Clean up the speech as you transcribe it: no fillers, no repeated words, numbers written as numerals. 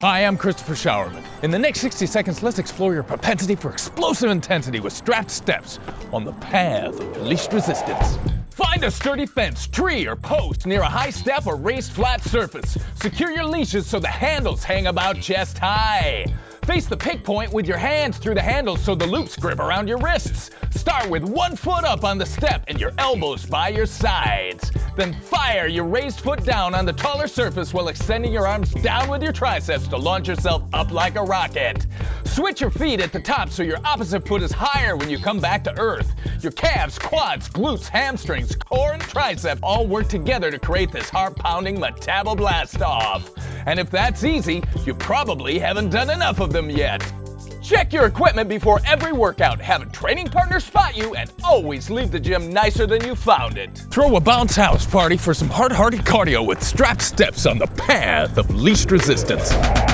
Hi, I'm Christopher Showerman. In the next 60 seconds, let's explore your propensity for explosive intensity with strapped steps on the path of least resistance. Find a sturdy fence, tree, or post near a high step or raised flat surface. Secure your leashes so the handles hang about chest high. Face the pick point with your hands through the handles so the loops grip around your wrists. Start with 1 foot up on the step and your elbows by your sides. Then fire your raised foot down on the taller surface while extending your arms down with your triceps to launch yourself up like a rocket. Switch your feet at the top so your opposite foot is higher when you come back to earth. Your calves, quads, glutes, hamstrings, core, and tricep all work together to create this heart-pounding metabo blast off. And if that's easy, you probably haven't done enough of them yet. Check your equipment before every workout, have a training partner spot you, and always leave the gym nicer than you found it. Throw a bounce house party for some hard-hearted cardio with strapped steps on the path of least resistance.